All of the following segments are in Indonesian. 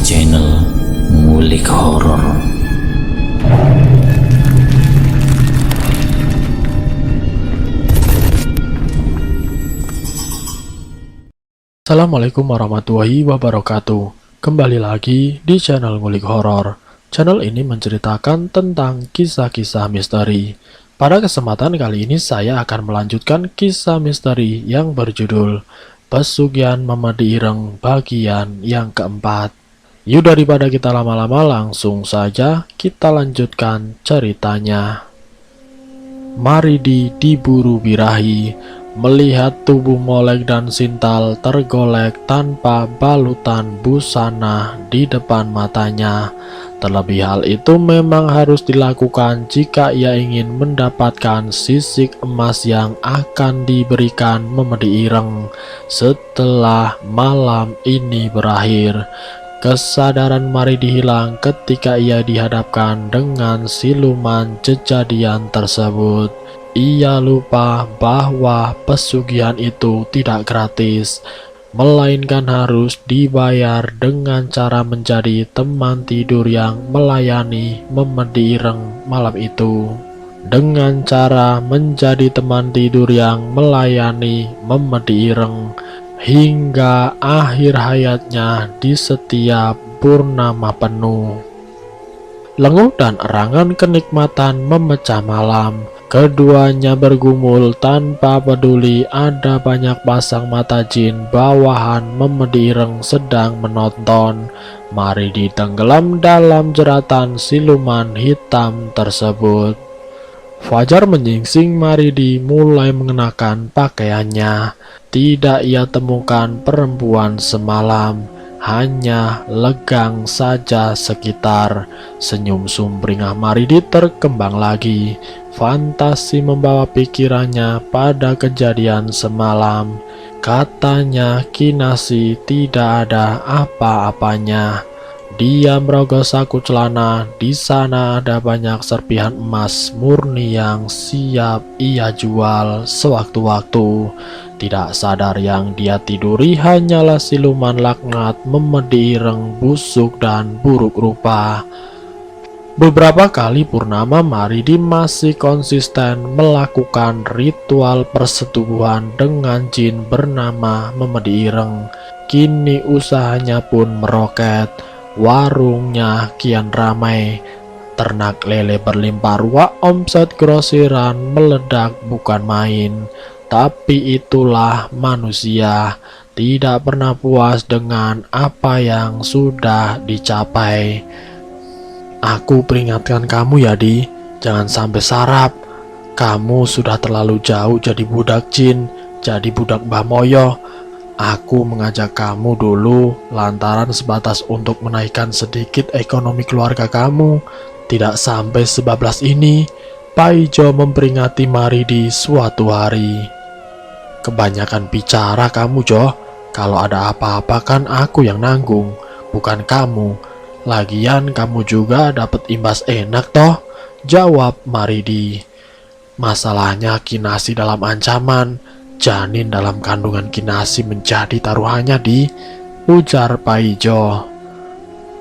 channel Ngulik Horor. Assalamualaikum warahmatullahi wabarakatuh. Kembali lagi di channel Ngulik Horor. Channel ini menceritakan tentang kisah-kisah misteri. Pada kesempatan kali ini saya akan melanjutkan kisah misteri yang berjudul Pesugihan Memedi Ireng bagian yang keempat. Yuk daripada kita lama-lama, langsung saja kita lanjutkan ceritanya. Maridi diburu birahi, melihat tubuh Molek dan Sintal tergolek tanpa balutan busana di depan matanya. Terlebih hal itu memang harus dilakukan jika ia ingin mendapatkan sisik emas yang akan diberikan Memedi Ireng setelah malam ini berakhir. Kesadaran Maridi hilang ketika ia dihadapkan dengan siluman kejadian tersebut. Ia lupa bahwa pesugihan itu tidak gratis, melainkan harus dibayar dengan cara menjadi teman tidur yang melayani Memedi Ireng malam itu. Dengan cara menjadi teman tidur yang melayani Memedi Ireng hingga akhir hayatnya di setiap purnama penuh. Lenguh dan erangan kenikmatan memecah malam. Keduanya bergumul tanpa peduli ada banyak pasang mata jin bawahan Memedi Ireng sedang menonton. Maridi tenggelam dalam jeratan siluman hitam tersebut. Fajar menyingsing, Maridi mulai mengenakan pakaiannya. Tidak ia temukan perempuan semalam, hanya legang saja sekitar. Senyum sumringah Maridi terkembang lagi. Fantasi membawa pikirannya pada kejadian semalam. Katanya Kinasi tidak ada apa-apanya. Dia merogoh saku celana. Di sana ada banyak serpihan emas murni yang siap ia jual sewaktu-waktu. Tidak sadar yang dia tiduri hanyalah siluman laknat Memedi Ireng busuk dan buruk rupa. Beberapa kali purnama Maridi masih konsisten melakukan ritual persetubuhan dengan jin bernama Memedi Ireng. Kini usahanya pun meroket. Warungnya kian ramai. Ternak lele berlimpah ruah, omset grosiran meledak bukan main. Tapi itulah manusia, tidak pernah puas dengan apa yang sudah dicapai. Aku peringatkan kamu ya Di, jangan sampai sarap. Kamu sudah terlalu jauh jadi budak jin, jadi budak Mbah Moyo. Aku mengajak kamu dulu lantaran sebatas untuk menaikkan sedikit ekonomi keluarga kamu. Tidak sampai sebablas ini, Paijo memperingati Maridi suatu hari. Kebanyakan bicara kamu, Jo. Kalau ada apa-apa kan aku yang nanggung, bukan kamu. Lagian kamu juga dapat imbas enak toh, jawab Maridi. Masalahnya Kinasi dalam ancaman, janin dalam kandungan Kinasi menjadi taruhannya Di, ujar Paijo.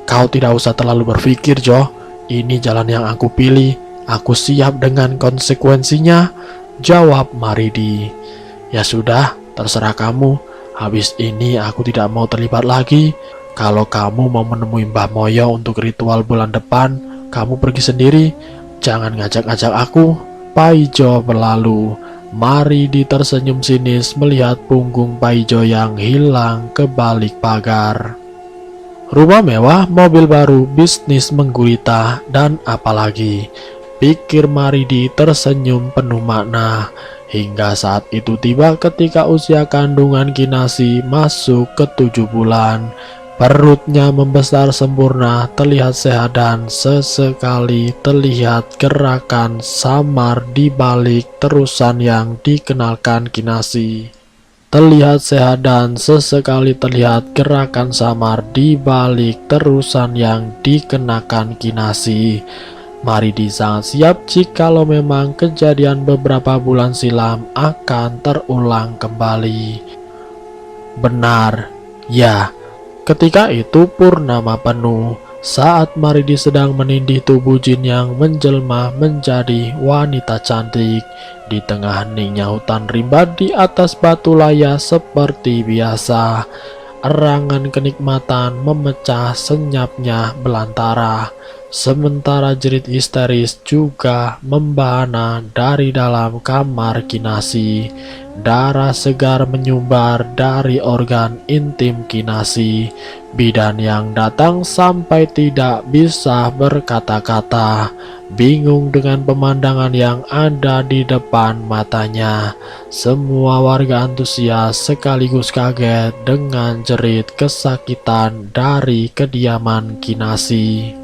Kau tidak usah terlalu berpikir Jo, ini jalan yang aku pilih, aku siap dengan konsekuensinya, jawab Maridi. Ya sudah, terserah kamu, habis ini aku tidak mau terlibat lagi. Kalau kamu mau menemui Mbah Moyo untuk ritual bulan depan, kamu pergi sendiri, jangan ngajak-ngajak aku. Paijo berlalu. Maridi tersenyum sinis melihat punggung Paijo yang hilang ke balik pagar. Rumah mewah, mobil baru, bisnis menggurita, dan apalagi, pikir Maridi tersenyum penuh makna. Hingga saat itu tiba ketika usia kandungan Kinasi masuk ke 7 bulan. Perutnya membesar sempurna, terlihat sehat dan sesekali terlihat gerakan samar di balik terusan yang dikenalkan Kinasi. Terlihat sehat dan sesekali terlihat gerakan samar di balik terusan yang dikenakan Kinasi. Maridi sangat siap jikalau memang kejadian beberapa bulan silam akan terulang kembali. Benar, ya. Ketika itu purnama penuh, saat Maridi sedang menindih tubuh jin yang menjelma menjadi wanita cantik. Di tengah heningnya hutan rimba di atas batu laya seperti biasa, erangan kenikmatan memecah senyapnya belantara. Sementara jerit histeris juga membahana dari dalam kamar Kinasi. Darah segar menyumbar dari organ intim Kinasi. Bidan yang datang sampai tidak bisa berkata-kata, bingung dengan pemandangan yang ada di depan matanya. Semua warga antusias sekaligus kaget dengan jerit kesakitan dari kediaman Kinasi.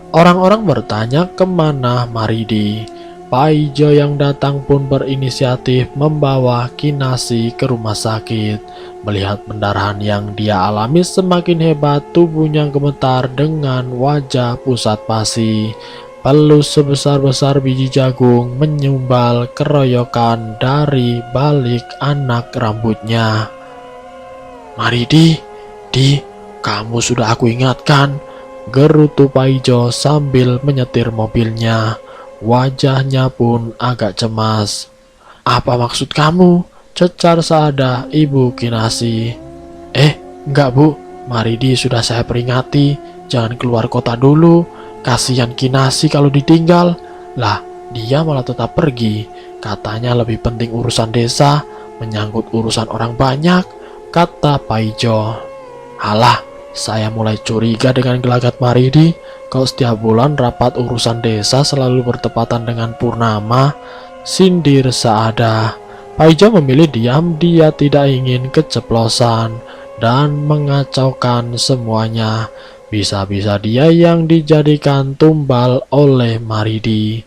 Orang-orang bertanya kemana Maridi. Paijo yang datang pun berinisiatif membawa Kinasi ke rumah sakit. Melihat pendarahan yang dia alami semakin hebat, tubuhnya gemetar dengan wajah pusat pasi. Pelus sebesar-besar biji jagung menyumbal keroyokan dari balik anak rambutnya. "Maridi, kamu sudah aku ingatkan," gerutu Paijo sambil menyetir mobilnya. Wajahnya pun agak cemas. "Apa maksud kamu?" cecar Saada ibu Kinasi. Enggak bu, Maridi sudah saya peringati, jangan keluar kota dulu. Kasihan Kinasi kalau ditinggal. Lah, dia malah tetap pergi. Katanya lebih penting urusan desa, menyangkut urusan orang banyak, kata Paijo. "Alah, saya mulai curiga dengan gelagat Maridi. Kalau setiap bulan rapat urusan desa selalu bertepatan dengan purnama," sindir Saada. Paijo memilih diam, dia tidak ingin keceplosan dan mengacaukan semuanya. Bisa-bisa dia yang dijadikan tumbal oleh Maridi.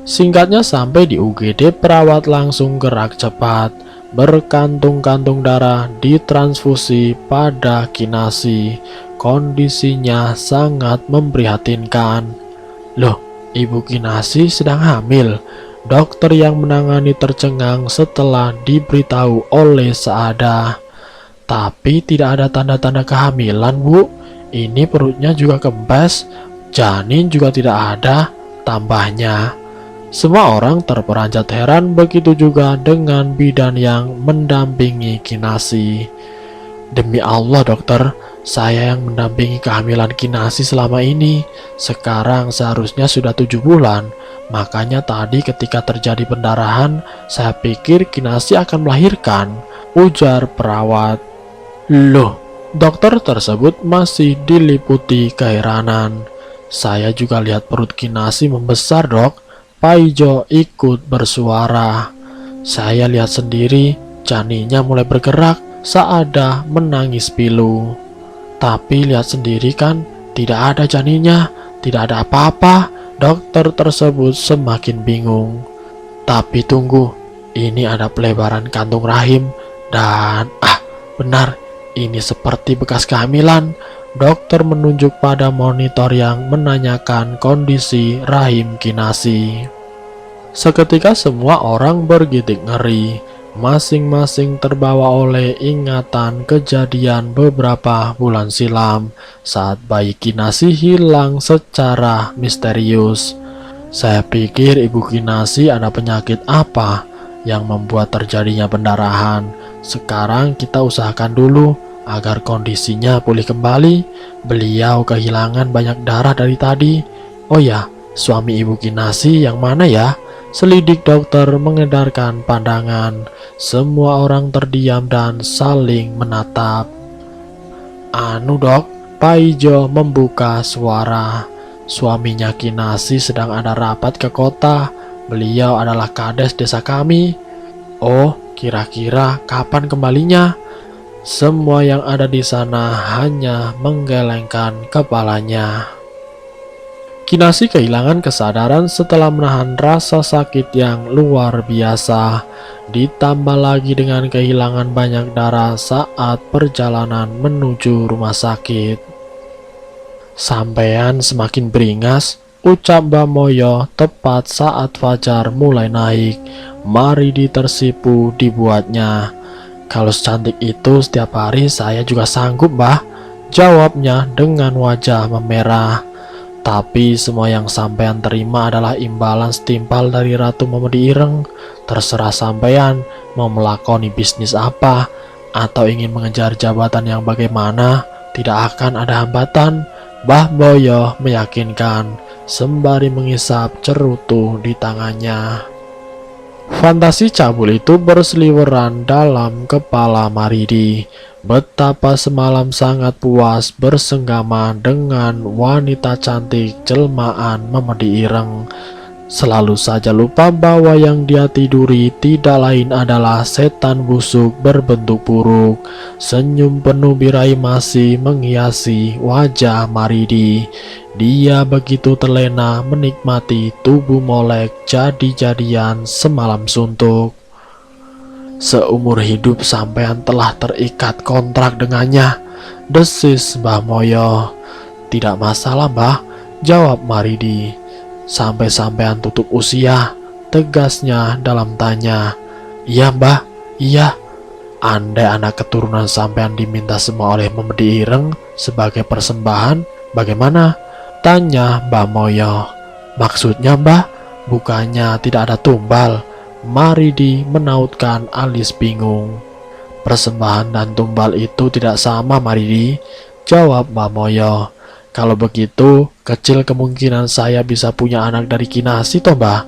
Singkatnya sampai di UGD, perawat langsung gerak cepat. Berkantung-kantung darah ditransfusi pada Kinasi. Kondisinya sangat memprihatinkan. "Loh, ibu Kinasi sedang hamil?" Dokter yang menangani tercengang setelah diberitahu oleh Saada. "Tapi tidak ada tanda-tanda kehamilan bu. Ini perutnya juga kempes, janin juga tidak ada," tambahnya. Semua orang terperanjat heran, begitu juga dengan bidan yang mendampingi Kinasi. "Demi Allah dokter, saya yang mendampingi kehamilan Kinasi selama ini. Sekarang seharusnya sudah 7 bulan. Makanya tadi ketika terjadi pendarahan, saya pikir Kinasi akan melahirkan," ujar perawat. "Loh," dokter tersebut masih diliputi keheranan. "Saya juga lihat perut Kinasi membesar dok." Paijo ikut bersuara. "Saya lihat sendiri, janinnya mulai bergerak." Saada menangis pilu. "Tapi lihat sendiri kan, tidak ada janinnya, tidak ada apa-apa." Dokter tersebut semakin bingung. "Tapi tunggu, ini ada pelebaran kantung rahim dan benar, ini seperti bekas kehamilan." Dokter menunjuk pada monitor yang menanyakan kondisi rahim Kinasi. Seketika semua orang bergidik ngeri. Masing-masing terbawa oleh ingatan kejadian beberapa bulan silam saat bayi Kinasi hilang secara misterius. "Saya pikir ibu Kinasi ada penyakit apa yang membuat terjadinya pendarahan. Sekarang kita usahakan dulu agar kondisinya pulih kembali. Beliau kehilangan banyak darah dari tadi. Oh ya, suami ibu Kinasi yang mana ya?" Selidik dokter mengedarkan pandangan. Semua orang terdiam dan saling menatap. "Anu dok," Paijo membuka suara. "Suaminya Kinasi sedang ada rapat ke kota. Beliau adalah kades desa kami." "Oh, kira-kira kapan kembalinya?" Semua yang ada di sana hanya menggelengkan kepalanya. Kinasi kehilangan kesadaran setelah menahan rasa sakit yang luar biasa. Ditambah lagi dengan kehilangan banyak darah saat perjalanan menuju rumah sakit. "Sampean semakin beringas," ucap Mbah Moyo tepat saat fajar mulai naik. Maridi tersipu dibuatnya. Kalau secantik itu setiap hari saya juga sanggup, Mbah, jawabnya dengan wajah memerah. Tapi semua yang sampean terima adalah imbalan setimpal dari Ratu Memedi Ireng. Terserah sampean mau melakoni bisnis apa atau ingin mengejar jabatan yang bagaimana, tidak akan ada hambatan, Mbah Boyo meyakinkan sembari mengisap cerutu di tangannya. Fantasi cabul itu berseliweran dalam kepala Maridi. Betapa semalam sangat puas bersenggama dengan wanita cantik jelmaan Memedi Ireng. Selalu saja lupa bahwa yang dia tiduri tidak lain adalah setan busuk berbentuk buruk. Senyum penuh birahi masih menghiasi wajah Maridi. Dia begitu terlena menikmati tubuh molek jadi-jadian semalam suntuk. Seumur hidup sampean telah terikat kontrak dengannya, desis Mbah Moyo. Tidak masalah, Mbah, jawab Maridi. Sampai sampean tutup usia, tegasnya dalam tanya. Iya, Mbah, iya. Andai anak keturunan sampean diminta semua oleh Memedi Ireng sebagai persembahan, bagaimana? Tanya Mbah Moyo. Maksudnya, Mbah, bukannya tidak ada tumbal? Maridi menautkan alis bingung. Persembahan dan tumbal itu tidak sama, Maridi, jawab Mbah Moyo. Kalau begitu, kecil kemungkinan saya bisa punya anak dari Kinasi toh, Mbah?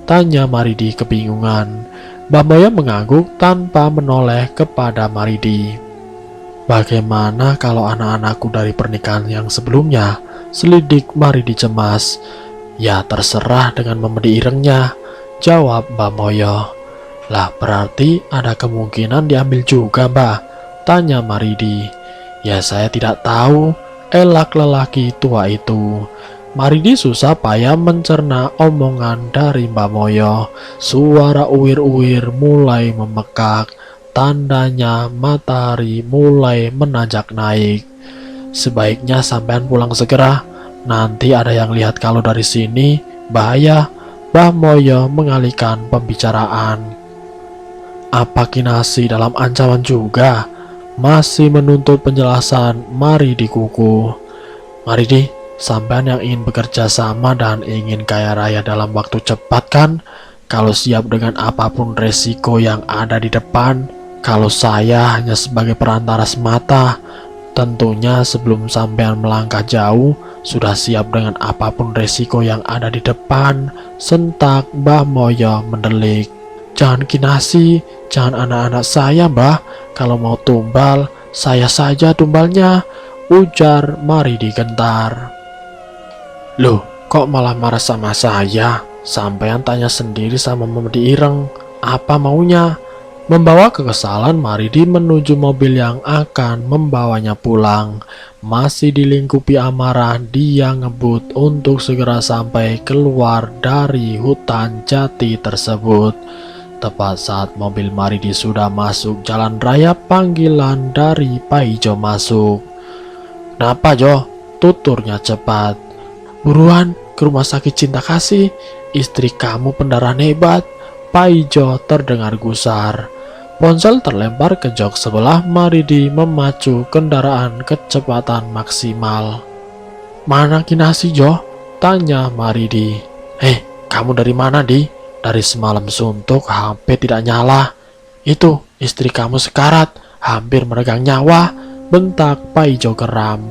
Tanya Maridi kebingungan. Mbah Moyo mengangguk tanpa menoleh kepada Maridi. Bagaimana kalau anak-anakku dari pernikahan yang sebelumnya? Selidik Maridi cemas. Ya terserah dengan Memedi Irengnya, jawab Mbah Moyo. Lah berarti ada kemungkinan diambil juga, Mbah? Tanya Maridi. Ya saya tidak tahu, elak lelaki tua itu. Maridi susah payah mencerna omongan dari Mbah Moyo. Suara uwir-uwir mulai memekak. Tandanya matahari mulai menanjak naik. Sebaiknya sampean pulang segera. Nanti ada yang lihat kalau dari sini, bahaya. Mbah Moyo mengalihkan pembicaraan. Apa Kinasi dalam ancaman juga? Masih menuntut penjelasan Maridi kuku. Maridi, sampean yang ingin bekerja sama dan ingin kaya raya dalam waktu cepat kan? Kalau siap dengan apapun resiko yang ada di depan. Kalau saya hanya sebagai perantara semata. Tentunya sebelum sampean melangkah jauh, sudah siap dengan apapun resiko yang ada di depan. Sentak Mbah Moyo mendelik. Jangan Kinasi, jangan anak-anak saya, Mbah. Kalau mau tumbal, saya saja tumbalnya, ujar Maridi gentar. Loh, kok malah marah sama saya? Sampean tanya sendiri sama Memedi Ireng, apa maunya? Membawa kekesalan, Maridi menuju mobil yang akan membawanya pulang. Masih dilingkupi amarah, dia ngebut untuk segera sampai keluar dari hutan jati tersebut. Tepat saat mobil Maridi sudah masuk jalan raya, panggilan dari Pak Ijo masuk. Kenapa, Jo? Tuturnya cepat. Buruan ke rumah sakit Cinta Kasih, istri kamu pendarahan hebat. Pak Ijo terdengar gusar. Ponsel terlempar ke jok sebelah. Maridi memacu kendaraan kecepatan maksimal. Mana Kinasi, Jo? Tanya Maridi. Kamu dari mana, Di? Dari semalam suntuk HP tidak nyala. Itu istri kamu sekarat, hampir meregang nyawa, bentak Pak Ijo geram.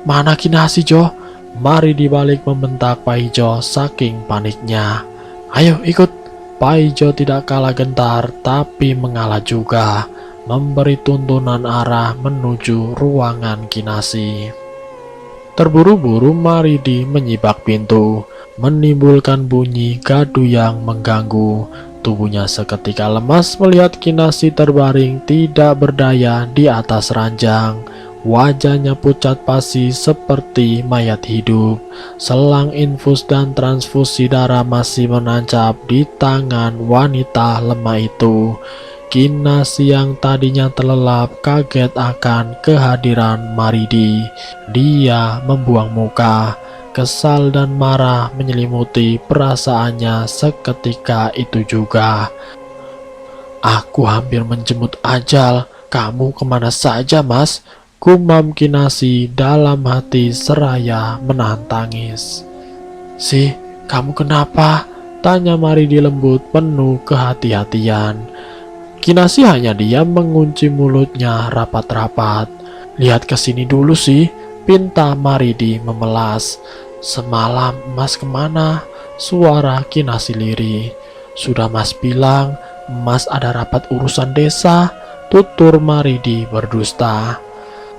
Mana Kinasi, Jo? Maridi balik membentak Pak Ijo saking paniknya. Ayo ikut. Pak Ijo tidak kalah gentar tapi mengalah juga, memberi tuntunan arah menuju ruangan Kinasi. Terburu-buru Maridi menyibak pintu, menimbulkan bunyi gaduh yang mengganggu. Tubuhnya seketika lemas melihat Kinasi terbaring tidak berdaya di atas ranjang. Wajahnya pucat pasi seperti mayat hidup. Selang infus dan transfusi darah masih menancap di tangan wanita lemah itu. Kinasi yang tadinya terlelap kaget akan kehadiran Maridi. Dia membuang muka. Kesal dan marah menyelimuti perasaannya seketika itu juga. Aku hampir menjemput ajal. Kamu kemana saja, Mas? Gumam Kinasi dalam hati seraya menahan tangis. "Sih, kamu kenapa?" tanya Maridi lembut penuh kehati-hatian. Kinasi hanya diam mengunci mulutnya rapat-rapat. "Lihat ke sini dulu sih," pinta Maridi memelas. "Semalam Mas kemana?" suara Kinasi lirih. "Sudah Mas bilang, Mas ada rapat urusan desa," tutur Maridi berdusta.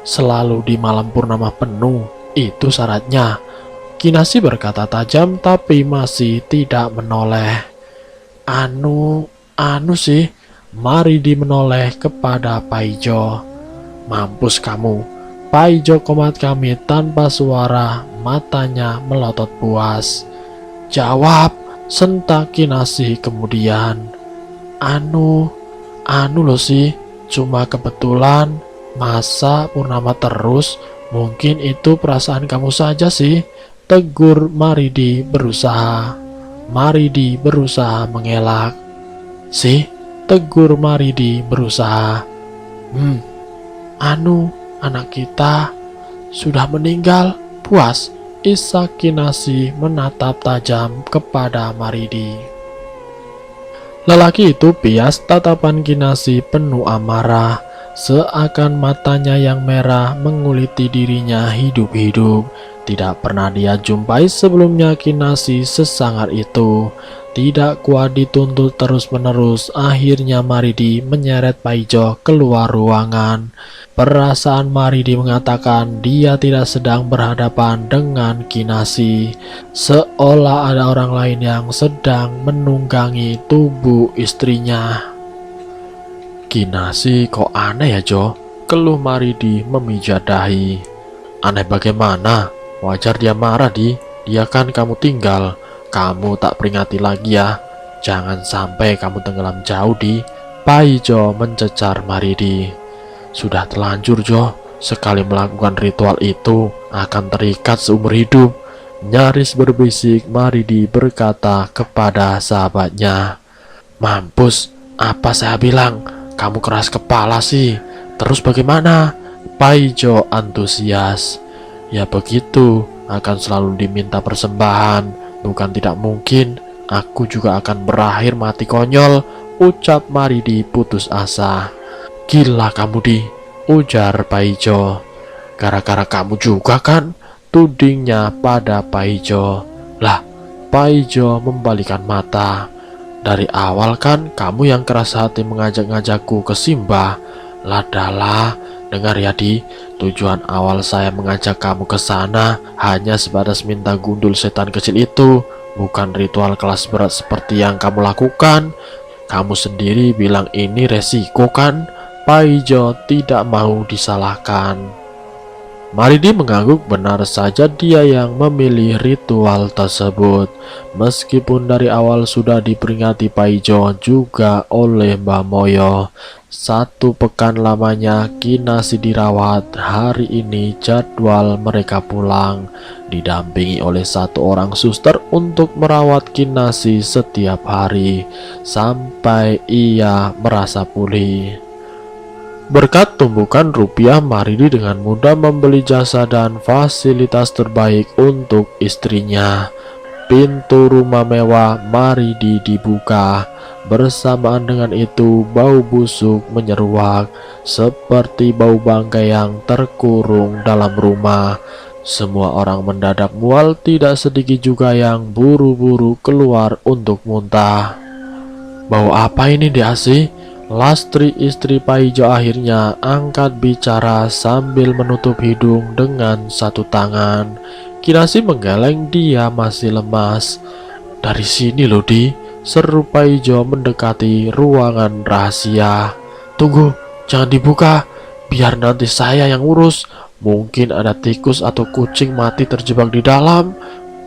"Selalu di malam purnama penuh, itu syaratnya." Kinasi berkata tajam tapi masih tidak menoleh. Anu sih," Maridi menoleh kepada Paijo. "Mampus kamu," Paijo komat kami tanpa suara, matanya melotot puas. "Jawab," sentak Kinasi kemudian. Anu loh sih, cuma kebetulan, masa purnama terus, mungkin itu perasaan kamu saja sih," tegur Maridi berusaha. Maridi berusaha mengelak. "Sih," tegur Maridi berusaha. Anu, anak kita sudah meninggal." Puas, isak Kinasi menatap tajam kepada Maridi. Lelaki itu pias, tatapan Kinasi penuh amarah, seakan matanya yang merah menguliti dirinya hidup-hidup. Tidak pernah dia jumpai sebelumnya Kinasi sesangar itu. Tidak kuat dituntut terus-menerus, akhirnya Maridi menyeret Paijo keluar ruangan. Perasaan Maridi mengatakan dia tidak sedang berhadapan dengan Kinasi, seolah ada orang lain yang sedang menunggangi tubuh istrinya. "Kinasi kok aneh ya, Jo?" keluh Maridi memijat dahi. "Aneh bagaimana? Wajar dia marah, dia kan kamu tinggal. Kamu tak peringati lagi ya. Jangan sampai kamu tenggelam jauh, Paijo mencecar Maridi. "Sudah terlanjur, Jo. Sekali melakukan ritual itu akan terikat seumur hidup," nyaris berbisik Maridi berkata kepada sahabatnya. "Mampus, apa saya bilang? Kamu keras kepala sih. Terus bagaimana?" Paijo antusias. "Ya begitu, akan selalu diminta persembahan. Bukan tidak mungkin, aku juga akan berakhir mati konyol," ucap Maridi putus asa. "Gila kamu, ujar Paijo. "Gara-gara kamu juga kan?" tudingnya pada Paijo. "Lah," Paijo membalikan mata. "Dari awal kan kamu yang keras hati mengajak-ngajakku ke Simbah." "Ladalah, dengar ya, tujuan awal saya mengajak kamu ke sana hanya sebatas minta gundul setan kecil itu, bukan ritual kelas berat seperti yang kamu lakukan. Kamu sendiri bilang ini resiko kan?" Paijo tidak mau disalahkan. Maridi mengangguk, benar saja dia yang memilih ritual tersebut. Meskipun dari awal sudah diperingati Paijo juga oleh Mbah Moyo. 1 pekan lamanya Kinasi dirawat. Hari ini jadwal mereka pulang, didampingi oleh 1 orang suster untuk merawat Kinasi setiap hari sampai ia merasa pulih. Berkat tumbukan rupiah, Maridi dengan mudah membeli jasa dan fasilitas terbaik untuk istrinya. Pintu rumah mewah Maridi dibuka. Bersamaan dengan itu, bau busuk menyeruak seperti bau bangkai yang terkurung dalam rumah. Semua orang mendadak mual, tidak sedikit juga yang buru-buru keluar untuk muntah. "Bau apa ini, Asi?" Lastri, istri Paijo, akhirnya angkat bicara sambil menutup hidung dengan 1 tangan. Kinasi menggeleng, dia masih lemas. "Dari sini loh, seru Paijo mendekati ruangan rahasia. "Tunggu, jangan dibuka, biar nanti saya yang urus. Mungkin ada tikus atau kucing mati terjebak di dalam,"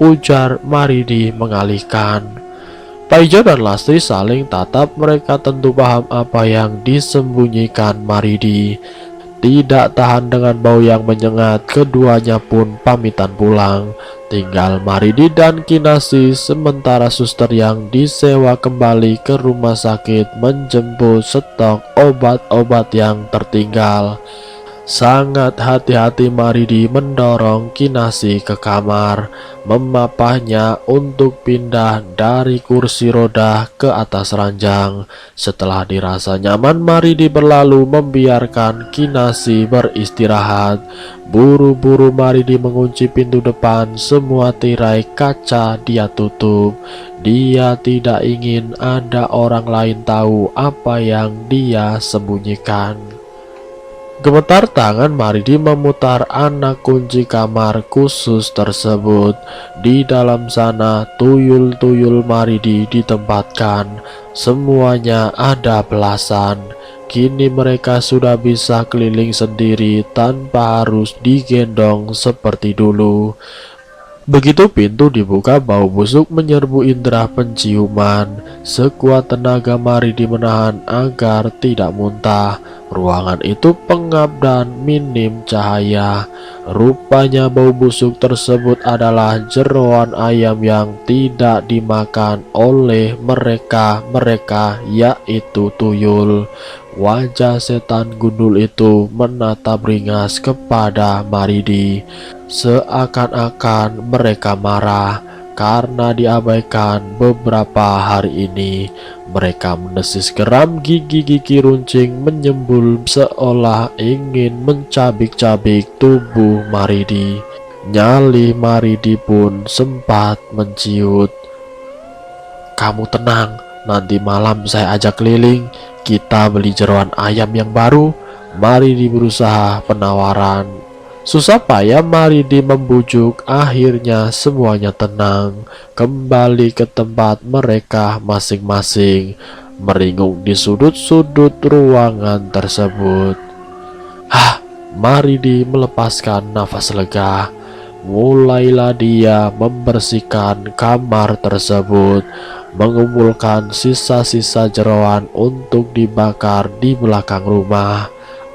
ujar Maridi mengalihkan. Paijo dan Lastri saling tatap, mereka tentu paham apa yang disembunyikan Maridi. Tidak tahan dengan bau yang menyengat, keduanya pun pamitan pulang. Tinggal Maridi dan Kinasi, sementara suster yang disewa kembali ke rumah sakit menjemput stok obat-obat yang tertinggal. Sangat hati-hati Maridi mendorong Kinasi ke kamar, memapahnya untuk pindah dari kursi roda ke atas ranjang. Setelah dirasa nyaman, Maridi berlalu membiarkan Kinasi beristirahat. Buru-buru Maridi mengunci pintu depan, semua tirai kaca dia tutup. Dia tidak ingin ada orang lain tahu apa yang dia sembunyikan. Gemetar tangan Maridi memutar anak kunci kamar khusus tersebut. Di dalam sana tuyul-tuyul Maridi ditempatkan. Semuanya ada belasan. Kini mereka sudah bisa keliling sendiri tanpa harus digendong seperti dulu. Begitu pintu dibuka, bau busuk menyerbu indera penciuman. Sekuat tenaga Maridi menahan agar tidak muntah. Ruangan itu pengap dan minim cahaya. Rupanya bau busuk tersebut adalah jeroan ayam yang tidak dimakan oleh mereka, yaitu tuyul. Wajah setan gundul itu menatap ringas kepada Maridi, seakan-akan mereka marah karena diabaikan beberapa hari ini. Mereka menesis geram, gigi-gigi runcing menyembul seolah ingin mencabik-cabik tubuh Maridi. Nyali Maridi pun sempat menciut. "Kamu tenang, nanti malam saya ajak keliling. Kita beli jeroan ayam yang baru." Maridi berusaha penawaran. Susah payah Maridi membujuk, akhirnya semuanya tenang, kembali ke tempat mereka masing-masing, meringung di sudut-sudut ruangan tersebut. Maridi melepaskan nafas lega. Mulailah dia membersihkan kamar tersebut, mengumpulkan sisa-sisa jeroan untuk dibakar di belakang rumah.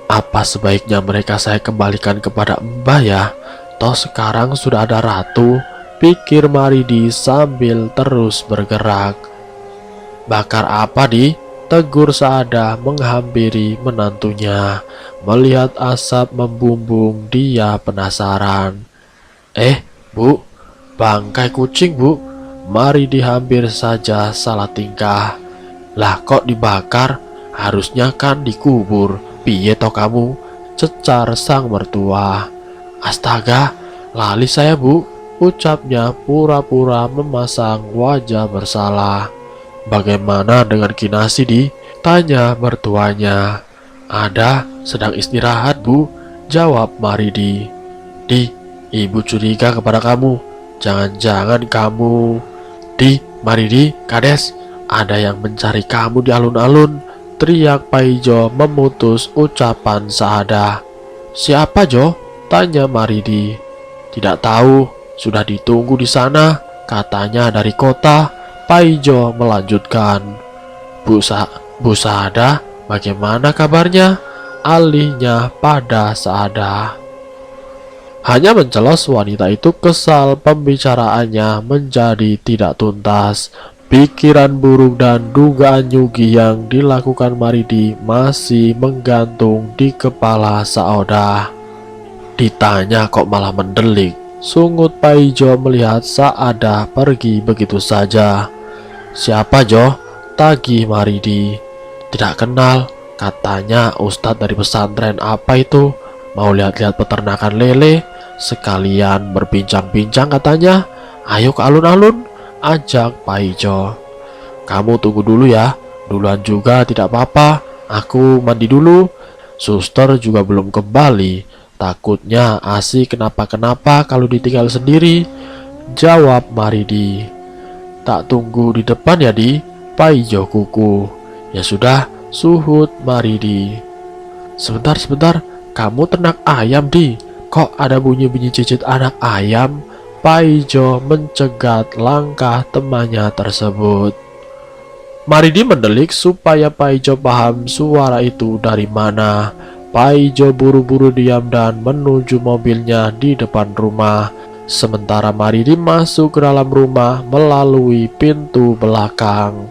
Apa sebaiknya mereka saya kembalikan kepada Mbah ya? Toh sekarang sudah ada ratu, pikir Maridi sambil terus bergerak. "Bakar apa di?" tegur Saada menghampiri menantunya. Melihat asap membumbung, dia penasaran. Bu, bangkai kucing bu." Maridi hampir saja salah tingkah. "Lah kok dibakar? Harusnya kan dikubur. Piye toh kamu?" cecar sang mertua. "Astaga, lali saya bu," ucapnya pura-pura memasang wajah bersalah. "Bagaimana dengan Kinasi di?" tanya mertuanya. "Ada, sedang istirahat bu," jawab Maridi. "Di, ibu curiga kepada kamu. Jangan-jangan kamu..." "Di, Maridi, Kades, ada yang mencari kamu di alun-alun," teriak Paijo memutus ucapan Saada. "Siapa Jo?" tanya Maridi. "Tidak tahu, sudah ditunggu di sana, katanya dari kota," Paijo melanjutkan. Bu Saada, bagaimana kabarnya?" alihnya pada Saada. Hanya mencelos wanita itu kesal, pembicaraannya menjadi tidak tuntas. Pikiran buruk dan dugaan nyugi yang dilakukan Maridi masih menggantung di kepala Saoda. Ditanya kok malah mendelik, sungut Paijo melihat Saada pergi begitu saja. "Siapa Jo?" tagih Maridi. "Tidak kenal, katanya ustadz dari pesantren apa itu, mau lihat-lihat peternakan lele, sekalian berbincang-bincang katanya. Ayo ke alun-alun," ajak Paijo. "Kamu tunggu dulu ya, duluan juga tidak apa-apa, aku mandi dulu. Suster juga belum kembali, takutnya Asi kenapa-kenapa kalau ditinggal sendiri," jawab Maridi. "Tak tunggu di depan ya di?" Paijo kuku. "Ya sudah," suhut Maridi. Sebentar, kamu ternak ayam di? Kok ada bunyi-bunyi cicit anak ayam?" Paijo mencegat langkah temannya tersebut. Maridi mendelik supaya Paijo paham suara itu dari mana. Paijo buru-buru diam dan menuju mobilnya di depan rumah. Sementara Maridi masuk ke dalam rumah melalui pintu belakang.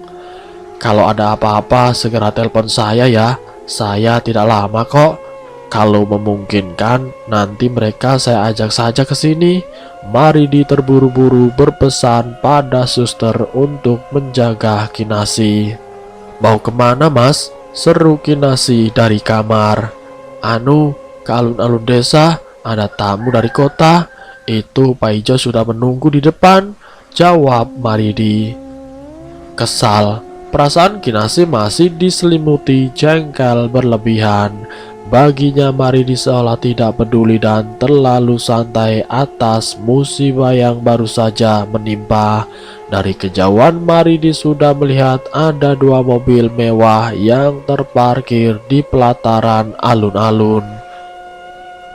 "Kalau ada apa-apa segera telepon saya ya. Saya tidak lama kok. Kalau memungkinkan nanti mereka saya ajak saja ke sini." Maridi terburu-buru berpesan pada suster untuk menjaga Kinasi. "Mau kemana mas?" seru Kinasi dari kamar. Ke alun-alun desa, ada tamu dari kota. Itu Paijo sudah menunggu di depan," jawab Maridi. Kesal, perasaan Kinasi masih diselimuti jengkel berlebihan. Baginya Maridi seolah tidak peduli dan terlalu santai atas musibah yang baru saja menimpa. Dari kejauhan Maridi sudah melihat ada 2 mobil mewah yang terparkir di pelataran alun-alun.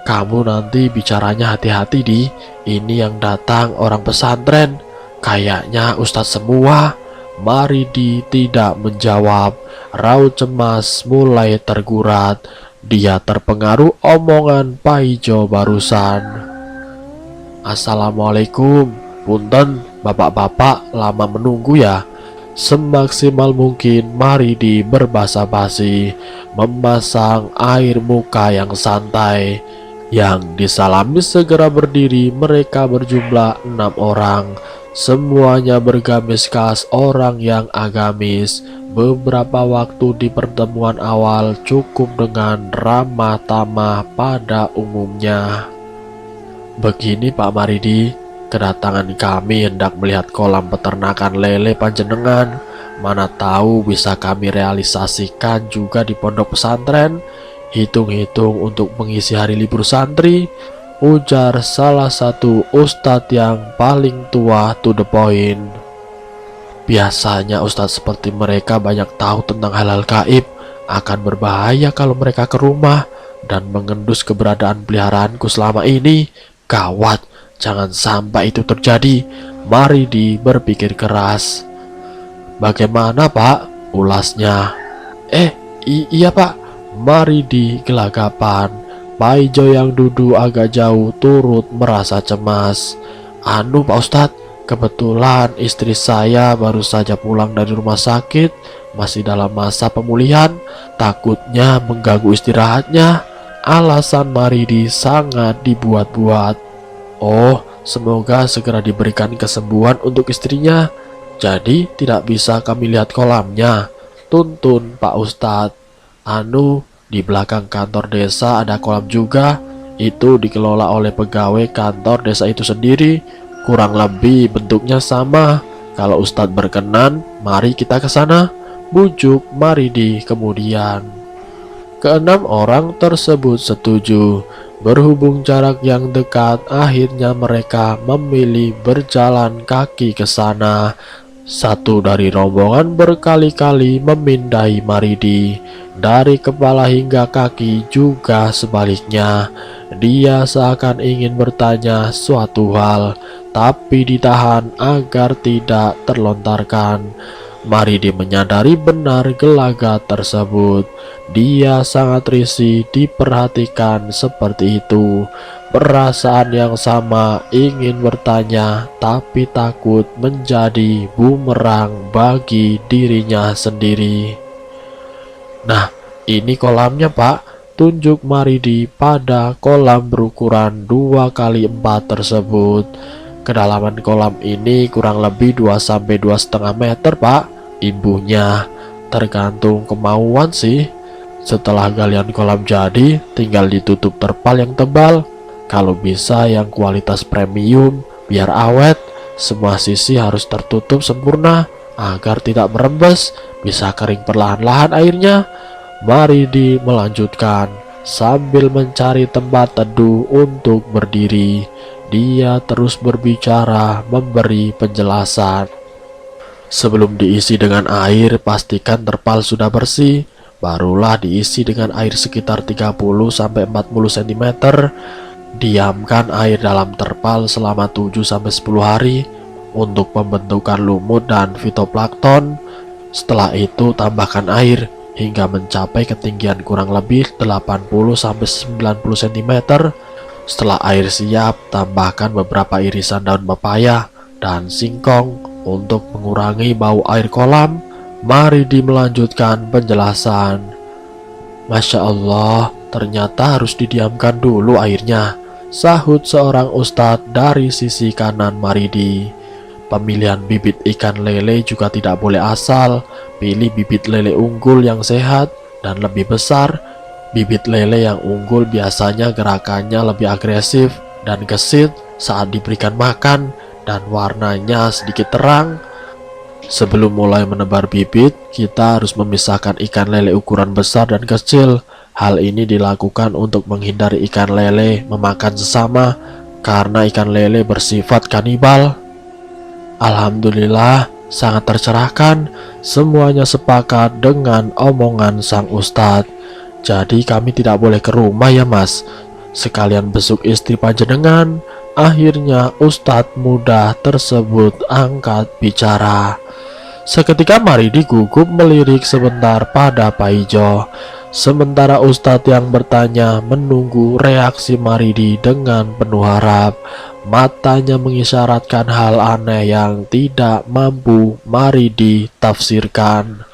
"Kamu nanti bicaranya hati-hati di. Ini yang datang orang pesantren. Kayaknya ustadz semua." Maridi tidak menjawab. Raut cemas mulai tergurat. Dia terpengaruh omongan Paijo barusan. "Assalamualaikum. Punten, bapak-bapak lama menunggu ya." Semaksimal mungkin Maridi berbasa-basi, memasang air muka yang santai. Yang disalami segera berdiri. Mereka berjumlah 6 orang. Semuanya bergamis khas orang yang agamis. Beberapa waktu di pertemuan awal cukup dengan ramah tamah pada umumnya. "Begini Pak Maridi, kedatangan kami hendak melihat kolam peternakan lele panjenengan. Mana tahu bisa kami realisasikan juga di pondok pesantren. Hitung-hitung untuk mengisi hari libur santri," ujar salah satu ustadz yang paling tua to the point. "Biasanya ustadz seperti mereka banyak tahu tentang hal-hal gaib. Akan berbahaya kalau mereka ke rumah dan mengendus keberadaan peliharaanku selama ini. Gawat, jangan sampai itu terjadi." Maridi berpikir keras. "Bagaimana pak?" ulasnya. Iya pak." Maridi gelagapan. Paijo yang duduk agak jauh turut merasa cemas. Pak Ustadz, kebetulan istri saya baru saja pulang dari rumah sakit, masih dalam masa pemulihan, takutnya mengganggu istirahatnya." Alasan Maridi sangat dibuat-buat. "Oh, semoga segera diberikan kesembuhan untuk istrinya. Jadi tidak bisa kami lihat kolamnya?" tuntun Pak Ustadz. Di belakang kantor desa ada kolam juga. Itu dikelola oleh pegawai kantor desa itu sendiri. Kurang lebih bentuknya sama. Kalau Ustadz berkenan, mari kita ke sana," bujuk Maridi kemudian. Keenam orang tersebut setuju. Berhubung jarak yang dekat, akhirnya mereka memilih berjalan kaki ke sana. Satu dari rombongan berkali-kali memindai Maridi. Dari kepala hingga kaki juga sebaliknya. Dia seakan ingin bertanya suatu hal, tapi ditahan agar tidak terlontarkan. Maridi menyadari benar gelagat tersebut. Dia sangat risih diperhatikan seperti itu. Perasaan yang sama ingin bertanya, tapi takut menjadi bumerang bagi dirinya sendiri. "Nah, ini kolamnya pak," tunjuk Maridi pada kolam berukuran 2x4 tersebut. "Kedalaman kolam ini kurang lebih 2-2,5 meter pak," imbuhnya. "Tergantung kemauan sih. Setelah galian kolam jadi, tinggal ditutup terpal yang tebal. Kalau bisa yang kualitas premium, biar awet. Semua sisi harus tertutup sempurna agar tidak merembes, bisa kering perlahan-lahan airnya." Maridi melanjutkan sambil mencari tempat teduh untuk berdiri. Dia terus berbicara, memberi penjelasan. "Sebelum diisi dengan air, pastikan terpal sudah bersih. Barulah diisi dengan air sekitar 30-40 cm. Diamkan air dalam terpal selama 7-10 hari untuk pembentukan lumut dan fitoplankton. Setelah itu tambahkan air. hingga mencapai ketinggian kurang lebih 80-90 cm. Setelah air siap, tambahkan beberapa irisan daun pepaya dan singkong untuk mengurangi bau air kolam. Maridi melanjutkan penjelasan. Masya Allah, ternyata harus didiamkan dulu airnya, sahut seorang ustadz dari sisi kanan Maridi. Pemilihan bibit ikan lele juga tidak boleh asal. Pilih bibit lele unggul yang sehat dan lebih besar. Bibit lele yang unggul biasanya gerakannya lebih agresif dan gesit saat diberikan makan, dan warnanya sedikit terang. Sebelum mulai menebar bibit, kita harus memisahkan ikan lele ukuran besar dan kecil. Hal ini dilakukan untuk menghindari ikan lele memakan sesama, karena ikan lele bersifat kanibal. Alhamdulillah, sangat tercerahkan. Semuanya sepakat dengan omongan sang ustadz. Jadi kami tidak boleh ke rumah ya mas, sekalian besuk istri panjenengan. Akhirnya ustadz muda tersebut angkat bicara. Seketika Maridi gugup melirik sebentar pada Pak Ijo. Sementara ustadz yang bertanya menunggu reaksi Maridi dengan penuh harap. Matanya mengisyaratkan hal aneh yang tidak mampu Maridi tafsirkan.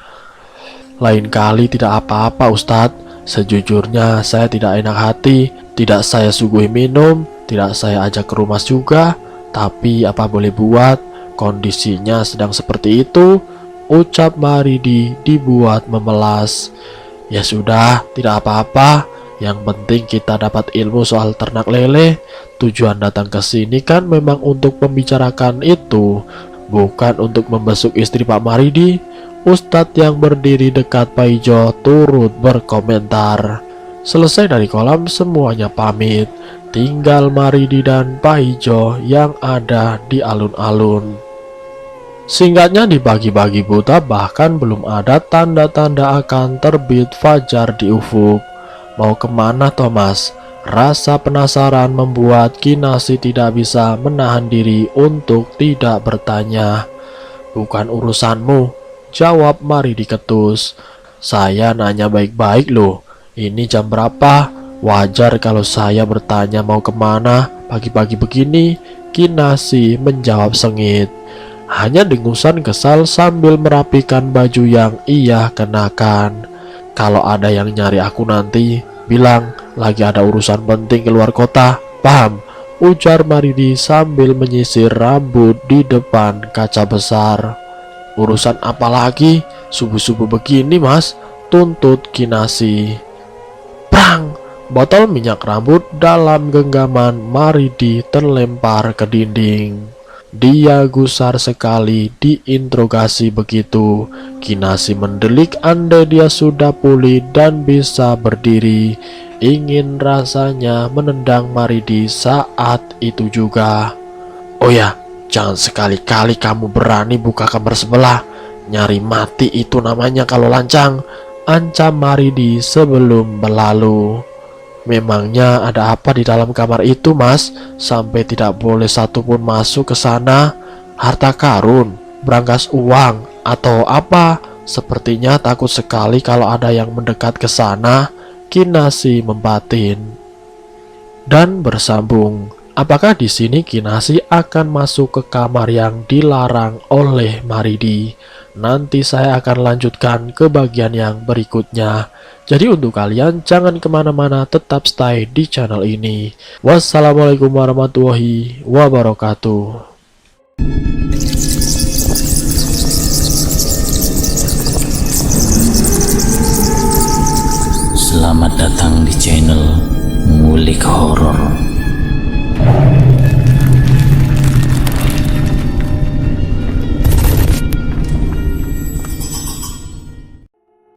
Lain kali tidak apa-apa ustadz. Sejujurnya saya tidak enak hati. Tidak saya suguhi minum, tidak saya ajak ke rumah juga. Tapi apa boleh buat, kondisinya sedang seperti itu, ucap Maridi dibuat memelas. Ya sudah, tidak apa-apa. Yang penting kita dapat ilmu soal ternak lele. Tujuan datang ke sini kan memang untuk membicarakan itu, bukan untuk membesuk istri Pak Maridi. Ustadz yang berdiri dekat Pak Ijo turut berkomentar. Selesai dari kolam, semuanya pamit. Tinggal Maridi dan Pak Ijo yang ada di alun-alun. Singkatnya, di pagi-pagi buta bahkan belum ada tanda-tanda akan terbit fajar di ufuk. Mau kemana Thomas? Rasa penasaran membuat Kinasi tidak bisa menahan diri untuk tidak bertanya. Bukan urusanmu, jawab Maridi ketus. Saya nanya baik-baik loh. Ini jam berapa? Wajar kalau saya bertanya mau kemana pagi-pagi begini. Kinasi menjawab sengit. Hanya dengusan kesal sambil merapikan baju yang ia kenakan. Kalau ada yang nyari aku nanti, bilang lagi ada urusan penting keluar kota. Paham? Ujar Maridi sambil menyisir rambut di depan kaca besar. Urusan apa lagi? Subuh-subuh begini mas, tuntut Kinasi. Prang! Botol minyak rambut dalam genggaman Maridi terlempar ke dinding. Dia gusar sekali diinterogasi begitu. Kinasi mendelik andai dia sudah pulih dan bisa berdiri. Ingin rasanya menendang Maridi saat itu juga. Oh ya, jangan sekali-kali kamu berani buka kamar sebelah. Nyari mati itu namanya kalau lancang, ancam Maridi sebelum berlalu. Memangnya ada apa di dalam kamar itu mas, sampai tidak boleh satupun masuk ke sana? Harta karun, berangkas uang, atau apa? Sepertinya takut sekali kalau ada yang mendekat ke sana. Kinasi membatin dan bersambung. Apakah di sini Kinasi akan masuk ke kamar yang dilarang oleh Maridi? Nanti saya akan lanjutkan ke bagian yang berikutnya. Jadi untuk kalian jangan kemana-mana, tetap stay di channel ini. Wassalamualaikum warahmatullahi wabarakatuh. Selamat datang di channel Ngulik Horor.